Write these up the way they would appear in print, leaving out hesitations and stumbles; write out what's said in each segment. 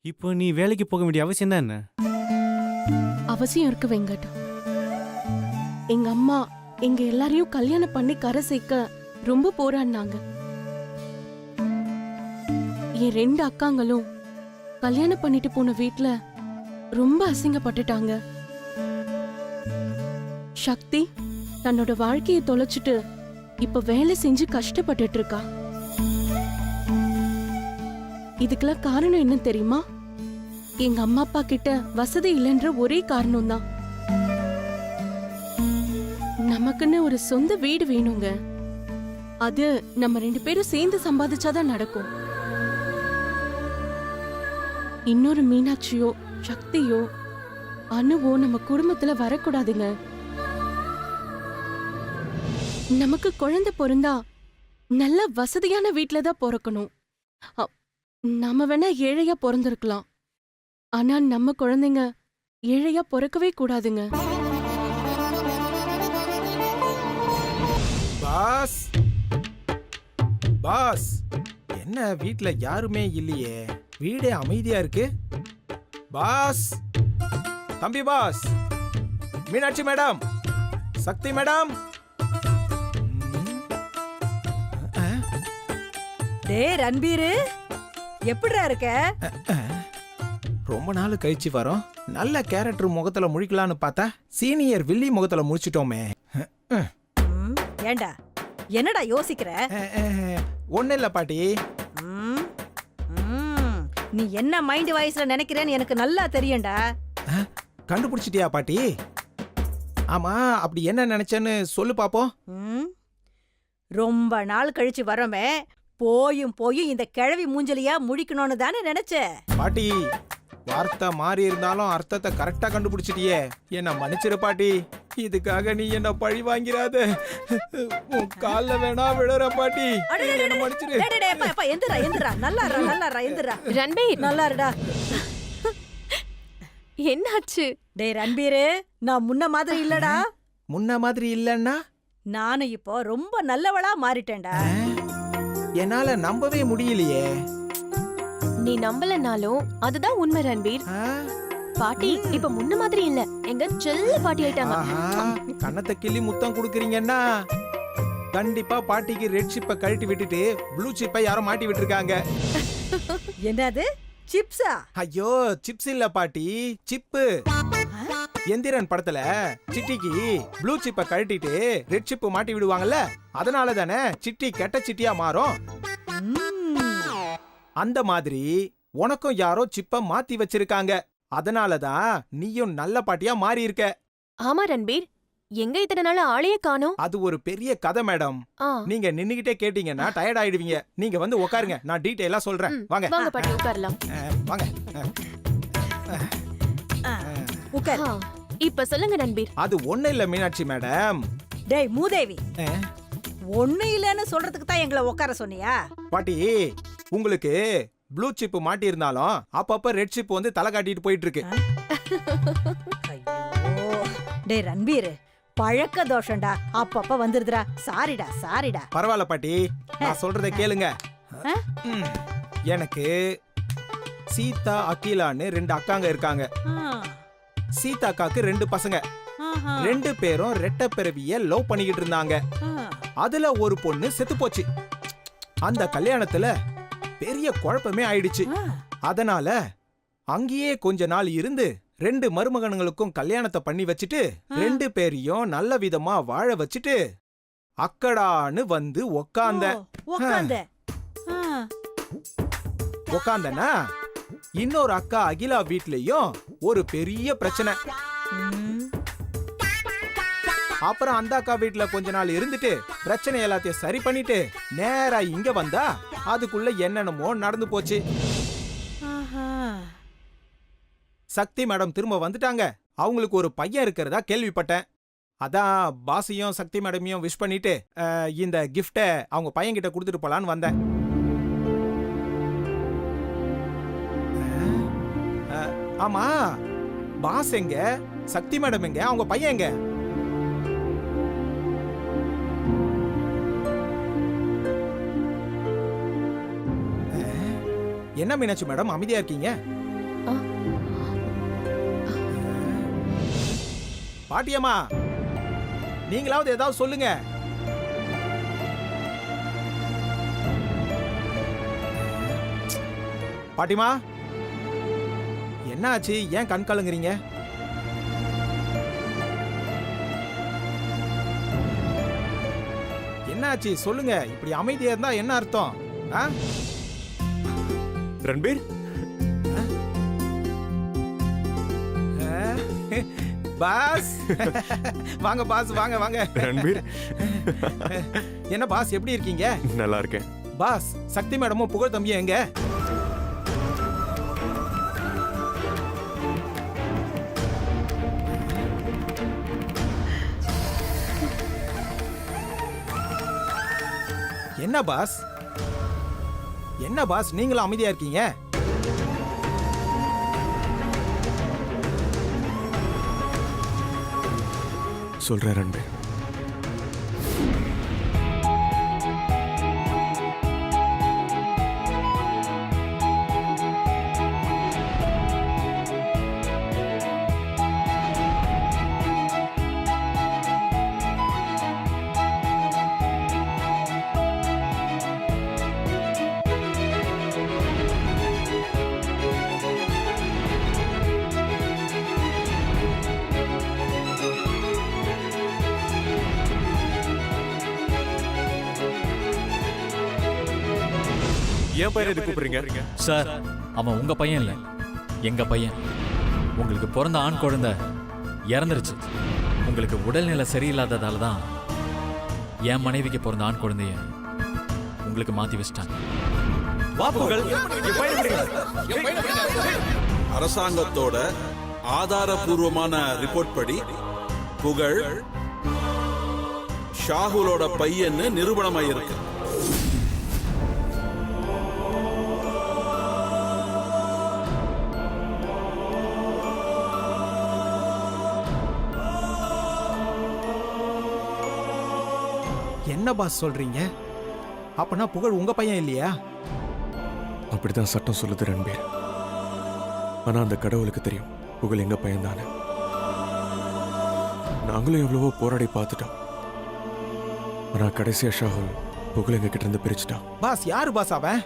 இப்போ நீ வேலைக்கு போக வேண்டிய அவசியம் தான் என்ன? அவசியம் இருக்கு வெங்கட். எங்க அம்மா எங்க எல்லாரையும் கல்யாணம் பண்ணி கரை சேர்க்க ரொம்ப போராடினாங்க. என் 2 அக்காங்களும் கல்யாணம் பண்ணிட்டு போன வீட்ல ரொம்ப அசிங்கப்பட்டுட்டாங்க. சக்தி தன்னோட வாழ்க்கையை தொலைச்சிட்டு இப்ப வேலை செஞ்சு கஷ்டப்பட்டுட்டு இருக்கா. இதுக்கெல்லாம் காரணம் என்ன தெரியுமா? எங்க அம்மா அப்பா கிட்ட வசதி இல்லைன்ற ஒரே காரணம் தான். நமக்குன்னு ஒரு சொந்த வீடு வேணுங்க. அது நம்ம 2 பேரும் சேர்ந்து சம்பாதிச்சாதான் நடக்கும். இன்னொரு மீனாட்சியோ சக்தியோ அனுவோ நம்ம குடும்பத்துல வரக்கூடாதுங்க. நமக்கு குழந்தை பிறந்தா நல்ல வசதியான வீட்ல தான் பிறக்கணும். நாம வேணா ஏழையா பிறந்திருக்கலாம், ஆனா நம்ம குழந்தைங்க ஏழையா பிறக்கவே கூடாதுங்க. பாஸ் பாஸ், என்ன வீட்ல யாருமே இல்லையே, வீடே அமைதியா இருக்கு. பாஸ், தம்பி பாஸ், மீனாட்சி மேடம், சக்தி மேடம். டேய் ரன்பீரு, எப்படிடா இருக்க? ரொம்ப நாள் கழிச்சு வரோம். நல்ல கேரக்டர் முகத்துல முழிக்கலான்னு பார்த்தா சீனியர் வில்லி முகத்துல முழிச்சிட்டோமே. ஏண்டா என்னடா யோசிக்கிற? ஒன்னும் இல்ல பாட்டி. ம், ம், நீ என்ன மைண்ட் வாய்ஸ்ல நினைக்கிறேன்னு எனக்கு நல்லா தெரியும்டா. கண்டுபிடிச்சிட்டியா பாட்டி? ஆமா, அப்படி என்ன நினைச்சேன்னு சொல்லு பாப்போம். ம், ரொம்ப நாள் கழிச்சு வரோமே, போயும் இந்த கிழவி மூஞ்சலியா முடிக்கணும்னு தானே நினைச்ச. பாட்டி, வார்த்தை மாறி இருந்தாலும் அர்த்தத்தை கரெக்டா கண்டுபிடிச்சிட்டியே. என்ன மன்னிச்சிரு பாட்டி, இதுக்காக நீ என்ன பழி வாங்கிறாத. உன் கால்ல வேணா விழுற பாட்டி, என்ன மன்னிச்சிரு. டேய் டேய் அப்பா அப்பா எந்திரா எந்திரா, நல்லா இருடா எந்திரா. ரன்பீர், நல்லா இருடா. என்னாச்சு? டேய் ரன்பீரு, நான் முன்ன மாதிரி இல்லடா. முன்ன மாதிரி இல்லன்னா? நானும் இப்போ ரொம்ப நல்லவளா மாறிட்டேன்டா. என்னால நம்பவே முடியலையே. நீ நம்பலனாலும் அதுதான் உண்மை ரன்பீர். பாட்டி இப்ப முன்ன மாதிரி இல்ல, எங்க செல்ல பாட்டி ஆயிட்டாங்க. கண்ணத்தை கிள்ளி முத்தம் குடுக்குறீங்கன்னா கண்டிப்பா பாட்டிக்கு ரெட் சிப்பை கழட்டி விட்டுட்டு ப்ளூ சிப்பை யாரோ மாட்டி விட்டுருக்காங்க. என்னது சிப்ஸா? ஐயோ, சிப்ஸ் இல்ல பாட்டி, சிப்பு. எந்திரன் படத்துல சிட்டிக்கு ப்ளூ சிப்பை கழட்டிட்டு ரெட் சிப்பு மாட்டி விடுவாங்கல்ல, அதனால தானே சிட்டி கெட்ட சிட்டியா மாறும். அந்த மாதிரி உனக்கும் யாரோ சிப்ப மாத்தி வச்சிருக்காங்க, அதனாலதான் நீயும் நல்ல பாட்டியா மாறி இருக்க. ஆமா ரன்பீர், எங்க இத்தனை நாள் ஆளையே காணோம்? அது ஒரு பெரிய கதை மேடம். நீங்க நின்னுகிட்டே கேட்டீங்கன்னா டயர்ட் ஆயிடுவீங்க. நீங்க வந்து உட்காருங்க, நான் டீடைலா சொல்றேன். வாங்க வாங்க பாட்டி உட்காரலாம். வாங்க. உட்கார். இப்ப சொல்லுங்க ரன்பீர். அது ஒண்ணு இல்ல மீனாட்சி மேடம். டேய் மூதேவி, ஒண்ணு இல்லன்னு சொல்றதுக்கு தான் எங்களை உட்கார சொன்னியா? பாட்டி, உங்களுக்கு ப்ளூ சிப் மாட்டி இருந்தாலும் அப்பப்ப ரெட் சிப் வந்து தலை காட்டிட்டு போயிட்டு இருக்கு. ஐயோ, டேய் ரன்பீர், பழக்க தோஷம்டா, அப்பப்ப வந்துருதுடா. சாரிடா. பரவாயில்ல பாட்டி, நான் சொல்றதை கேளுங்க. எனக்கு சீதா அகிலான்னு 2 அக்காங்க இருக்காங்க. சீதா அக்காக்கு 2 பசங்க. 2 பேரும் ரெட்ட பிறவிய லவ் பண்ணிக்கிட்டு இருந்தாங்க. அதுல ஒரு பொண்ணு செத்து போச்சு. அந்த கல்யாணத்துல பெரிய குழப்பமே ஆயிடுச்சு. அதனால அங்கேயே கொஞ்ச நாள் இருந்து 2 மருமகன்களுக்கும் கல்யாணத்தை பண்ணி வச்சுட்டு 2 பேரையும் நல்ல விதமா வாழ வச்சுட்டு அக்கடான்னு வந்து உக்காந்தனா இன்னொரு அக்கா அகிலா வீட்லயும் ஒரு பெரிய பிரச்சனை. அப்புறம் அந்த அக்கா வீட்ல கொஞ்ச நாள் இருந்துட்டு பிரச்சனை எல்லாத்தையும் சரி பண்ணிட்டு நேரா இங்க வந்தா அதுக்குள்ள என்னென்னமோ நடந்து போச்சு. சக்தி மேடம் திரும்ப வந்துட்டாங்க. அவங்களுக்கு ஒரு பையன் இருக்கிறதா கேள்விப்பட்டேன். அதான் பாசியும் சக்தி மேடமையும் விஷ் பண்ணிட்டு இந்த கிஃப்ட அவங்க பையன் கிட்ட கொடுத்துட்டு போலான்னு வந்தேன். ஆமா, பாஸ் எங்க, சக்தி மேடம் எங்க, அவங்க பையன் எங்க? என்ன மீனாட்சி மேடம் அமைதியா இருக்கீங்க? பாட்டியம்மா, நீங்களாவது ஏதாவது சொல்லுங்க. பாட்டிமா, என்ன ஆச்சு? ஏன் கண் கலங்குறீங்க? என்ன ஆச்சு சொல்லுங்க. இப்படி அமைதியா இருந்தா என்ன அர்த்தம்? ஆ? ரன்பீர், பாஸ் வாங்க பாஸ், வாங்க வாங்க. ரன்பீர், என்ன பாஸ், எப்படி இருக்கீங்க? நல்லா இருக்கேன். பாஸ், சக்தி மேடமும் புகழ் தம்பியும் எங்க? என்ன பாஸ், என்ன பாஸ், நீங்களும் அமைதியா இருக்கீங்க? சொல்றேன் ரன்பீர். ஏன் பையனை இது கூப்பிடுறீங்க? சார், அவன் உங்க பையன் இல்ல, எங்க பையன். உங்களுக்கு பிறந்த ஆண் குழந்தை இறந்துருச்சு. உங்களுக்கு உடல்நிலை சரியில்லாததால தான் என் மனைவிக்கு பிறந்த ஆண் குழந்தைய உங்களுக்கு மாத்தி வச்சிட்டாங்க. அரசாங்கத்தோட ஆதாரபூர்வமான ரிப்போர்ட் படி புகழ் ஷாகுலோட பையன்னு நிரூபணமாயிருக்கு. என்ன பாஸ் சொல்றீங்க? அப்பனா புகழ் உங்க பையன் இல்லையா? அப்படிதான் சட்டம் சொல்லுது ரன்பீர். ஆனா அந்த கடவுளுக்கு தெரியும் புகழ் எங்க பையன் தானே. நாங்களும் எவ்வளவோ போராடி பார்த்துட்டோம். ஆனா கடைசியா ஷாகுல் புகழ் எங்க கிட்ட இருந்து பிரிச்சுட்டான். பாஸ், யாரு பாஸ் அவன்?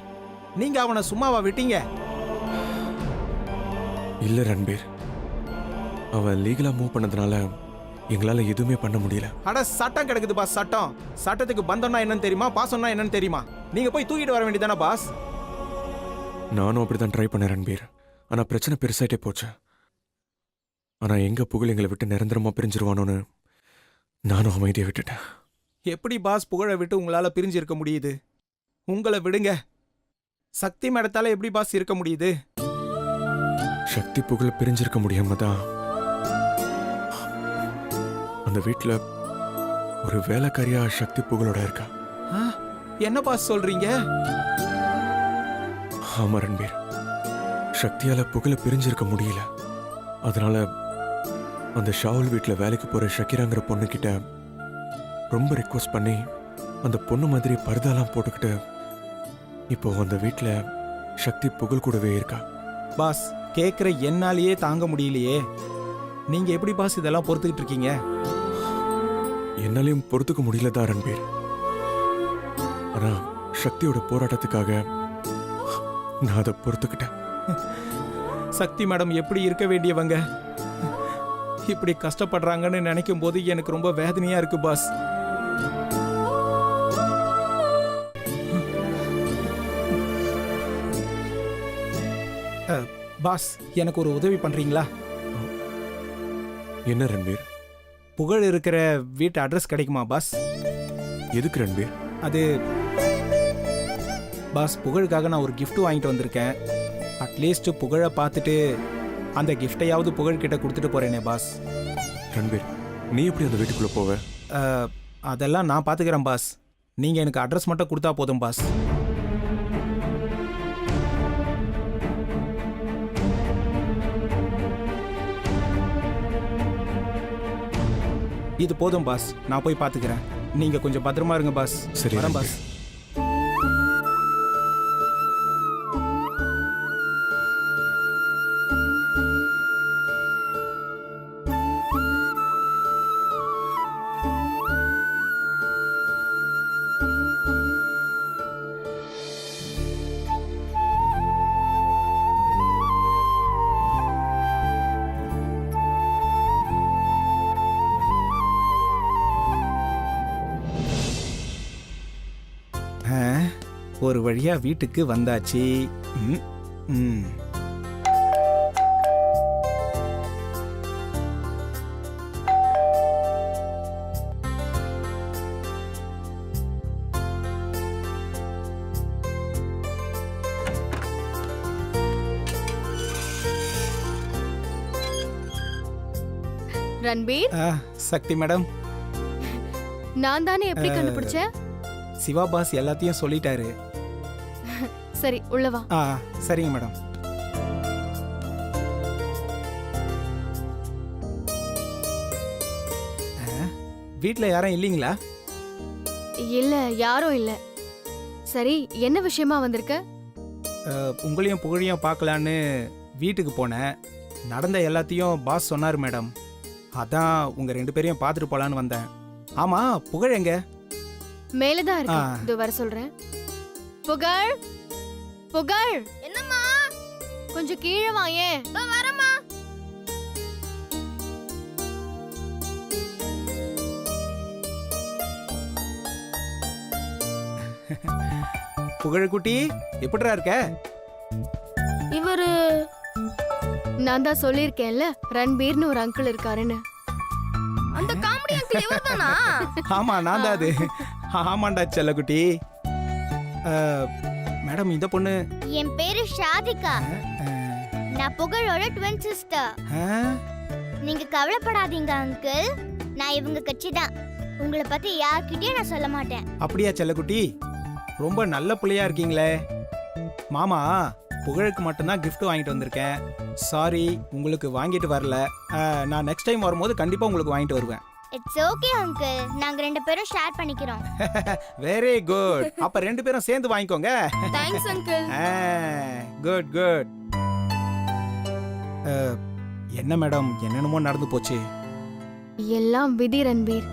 நீங்க அவனை சும்மாவா விட்டீங்க? இல்ல ரன்பீர், அவன் லீகலா மூவ் பண்ணதுனால எங்களால எதுவுமே பண்ண முடியல. அட, சட்டம் கிடக்குது பாஸ், சட்டம். சட்டத்துக்கு பந்தம்னா என்னன்னு தெரியுமா? பாசம்னா என்னன்னு தெரியுமா? நீங்க போய் தூக்கிட்டு வர வேண்டியதானே பாஸ்? நானும் அப்படிதான் ட்ரை பண்ணேன் ரன்பீர். ஆனா பிரச்சனை பெருசாயிட்டே போச்சு. ஆனா எங்க புகழ் எங்களை விட்டு நிரந்தரமா பிரிஞ்சிருவானோன்னு நானும் அமைதியை விட்டுட்டேன். எப்படி பாஸ் புகழை விட்டு உங்களால பிரிஞ்சு இருக்க முடியுது? உங்களை விடுங்க, சக்தி மேடத்தால எப்படி பாஸ் இருக்க முடியுது? சக்தி புகழ் பிரிஞ்சிருக்க முடியாம தான் அந்த வீட்டுல ஒரு வேலைக்காரியா சக்தி புகழோட இருக்கா. ஆ, என்ன பாஸ் சொல்றீங்க? ஆமா ரன்பீர், சக்தியால புகழை பிரிஞ்சிருக்க முடியல. அதனால அந்த ஷாவுல் வீட்டுல வேலைக்கு போற ஷக்கீராங்கிற பொண்ணு கிட்ட ரொம்ப ரிக்வஸ்ட் பண்ணி அந்த பொண்ணு மாதிரி பர்தாலாம் போட்டுக்கிட்டு இப்போ அந்த வீட்டுல சக்தி புகழ் கூடவே இருக்கா. பாஸ், கேக்குற என்னாலேயே தாங்க முடியலையே. நீங்க எப்படி பாஸ் இதெல்லாம் பொறுத்துக்கிட்டு இருக்கீங்க? என்னாலையும் பொறுத்துக்க முடியலதான் ரன்பீர். ஆனா சக்தியோட போராட்டத்துக்காக நான் அதை பொறுத்துக்கிட்டேன். சக்தி மேடம் எப்படி இருக்க வேண்டியவங்க இப்படி கஷ்டப்படுறாங்கன்னு நினைக்கும் போது எனக்கு ரொம்ப வேதனையா இருக்கு பாஸ். பாஸ், எனக்கு ஒரு உதவி பண்றீங்களா? என்ன ரன்பீர்? புகழ் இருக்கிற வீட்டு அட்ரஸ் கிடைக்குமா பாஸ்? எதுக்கு ரன்பீர்? அது பாஸ், புகழுக்காக நான் ஒரு gift வாங்கிட்டு வந்திருக்கேன். அட்லீஸ்ட் புகழை பார்த்துட்டு அந்த கிஃப்டையாவது புகழ்கிட்ட கொடுத்துட்டு போறேனே பாஸ். ரன்பீர், நீ எப்படி அந்த வீட்டுக்குள்ள போவ? அதெல்லாம் நான் பார்த்துக்கிறேன் பாஸ். நீங்க எனக்கு அட்ரஸ் மட்டும் கொடுத்தா போதும் பாஸ். இது போதும் பாஸ், நான் போய் பார்த்துக்கிறேன். நீங்க கொஞ்சம் பத்திரமா இருங்க பாஸ். சரி வரேன் ரன்பீர். பாஸ். ஒரு வழியா வீட்டுக்கு வந்தாச்சு. ம், ம். ரன்பீர், ஆ, சக்தி மேடம், நான் தானே எப்படி கண்டுபிடிச்சேன்? சிவா பாஸ் எல்லாத்தையும் சொல்லிட்டாரு. சரி, உள்ள வா. ஆ, சரிங்க மேடம். வீட்டில் யாரும் இல்லைங்களா? இல்ல, யாரும் இல்ல. சரி, என்ன விஷயமா வந்திருக்க? உங்களையும் புகழையும் பார்க்கலான்னு வீட்டுக்கு போனேன். நடந்த எல்லாத்தையும் பாஸ் சொன்னார் மேடம். அதான் உங்க 2 பேரையும் பார்த்துட்டு போலான்னு வந்தேன். ஆமா, புகழ் எங்க? மேலதான் இருக்கு. ஆ. இதோ வர சொல்றேன். புகழ், புகழ், என்னம்மா? கொஞ்சம் கீழே வாயேன். வரமா? புகழ் குட்டி, எப்படிடா இருக்க? இவரு நான் தான் சொல்லியிருக்கேன்ல, ரன்பீர்னு ஒரு அங்கிள் இருக்காருன்னு. அந்த காமெடி அங்கிள் இவர்தானா? ஆமா, நான் தான் அது. ஆமாண்டா செல்லக்குட்டி. மேடம், இந்த பொண்ணு என் பேரு ஷாதிகா. நான் புகழோட ட்வின் சிஸ்டர். நீங்க கவலைப்படாதீங்க அங்கிள், நான் இவங்க கட்சி தான். உங்களை பத்தி யார்கிட்டயும் நான் சொல்ல மாட்டேன். அப்படியா செல்லக்குட்டி? ரொம்ப நல்ல பிள்ளையா இருக்கீங்களே. மாமா, புகழுக்கு மட்டும்தான் gift வாங்கிட்டு வந்திருக்கேன். சாரி, உங்களுக்கு வாங்கிட்டு வரல. நான் நெக்ஸ்ட் டைம் வரும்போது கண்டிப்பா உங்களுக்கு வாங்கிட்டு வருவேன். இட்ஸ் ஓகே அங்கிள், நாங்க 2 பேரும் ஷேர் பண்ணிக்கிறோம். Very good. அப்ப 2 பேரும் சேர்ந்து வாங்கிக்கோங்க. Thanks uncle. Good good. என்ன மேடம், என்னென்னமோ நடந்து போச்சு. எல்லாம் விதி ரன்பீர்.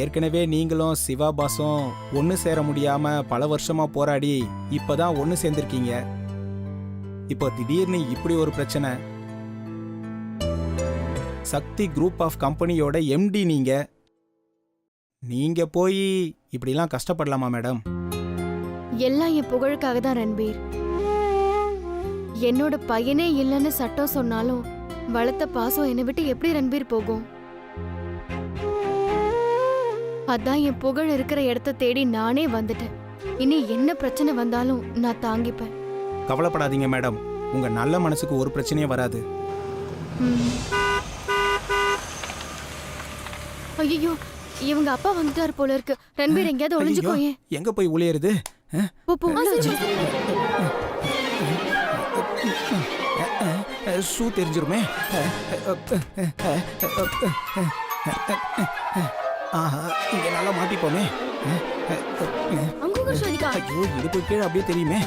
ஏற்கனவே நீங்களும் சிவா பாஸும் ஒன்று சேர முடியாம பல வருஷமா போராடி இப்பதான் ஒன்று சேர்ந்திருக்கீங்க. இப்போ திடீர்னு இப்படி ஒரு பிரச்சனை. சக்தி குரூப் ஆஃப் கம்பெனியோட எம்டி நீங்க போய் இப்படிலாம் கஷ்டப்படலாமா மேடம்? எல்லாம் என் புகழுக்காக தான் ரன்பீர். என்னோட பையனே இல்லைன்னு சட்டம் சொன்னாலும் வளர்த்த பாசம் என்னை விட்டு எப்படி ரன்பீர் போகும்? அதான் என் புகழ் இருக்கிற இடத்த தேடி நானே வந்துட்டேன். இனி என்ன பிரச்சனை வந்தாலும் நான் தாங்கிப்பேன். கவலைப்படாதீங்க மேடம், உங்க நல்ல மனசுக்கு ஒரு பிரச்சனையும் வராது. ஐயோ, இவங்க அப்பா வந்துட்டாரு போல இருக்கு. ரன்பீர் எங்கேயாவது ஒளிஞ்சுக்கோயே. எங்க போய் ஒளியறது? போ, போ, உள்ள வச்சு. ஷூ தெரிஞ்சிருமே. ஆஹா, இங்க நல்லா மாட்டிப்போமே. அங்க ஷாதிகா. ஐயோ, இடுப்பு கீழே அப்படியே தெரியுமே.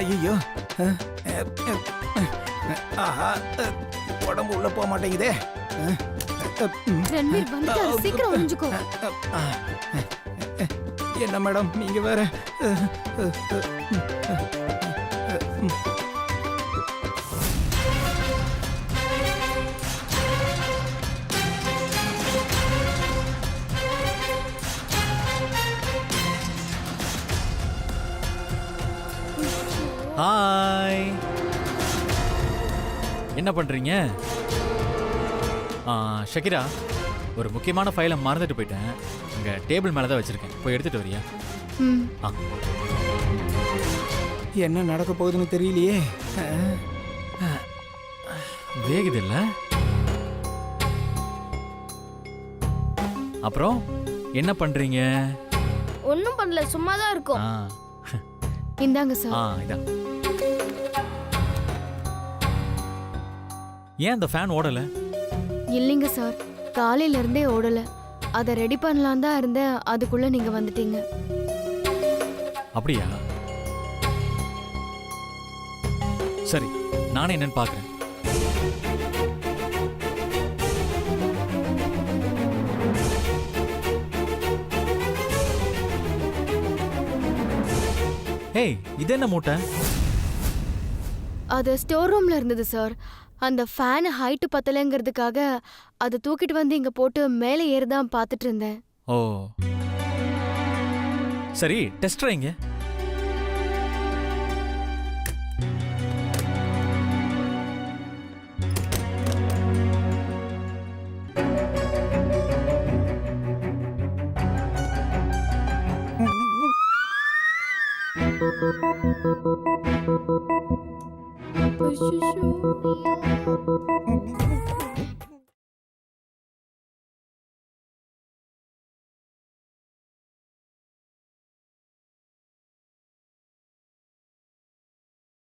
ஐயோ, ஆஹா, உடம்பு உள்ள போக மாட்டேங்குதே. ரன்பீர் வந்துட்டாரு, சீக்கிரம் ஒளிஞ்சுக்கோ. என்ன மேடம், நீங்க வேற. ஹாய், என்ன பண்றீங்க? ஷகிரா, ஒரு முக்கியமான ஃபைலை மறந்துட்டு போயிட்டேன். இங்க டேபிள் மேலே தான் வச்சிருக்கேன், போய் எடுத்துட்டு வரியா? ம். ஆ, என்ன நடக்க போகுதுன்னு தெரியலையே. வேகுது இல்ல? அப்புறம் என்ன பண்றீங்க? ஒண்ணும் பண்ணல, சும்மா தான் இருக்கோம். இந்தாங்க சார். இதான். ஏன் அந்த ஃபேன் ஓடல? இல்லைங்க சார், காலையில இருந்தே ஓடல. அதை ரெடி பண்ணலாம் தான் இருந்தேன், அதுக்குள்ள நீங்க வந்துட்டீங்க. அப்படியா? சரி, நானே என்னன்னு பார்க்கறேன். ஏய், இது என்ன மூட்டை? அது ஸ்டோர் ரூம்ல இருந்தது சார். அந்த ஃபேன் ஹைட் பத்தலைங்கிறதுக்காக அதை தூக்கிட்டு வந்து இங்க போட்டு மேலே ஏறிதான் பார்த்துட்டு இருந்தேன். ஓ, சரி டெஸ்டர் எங்க? அச்சச்சோ.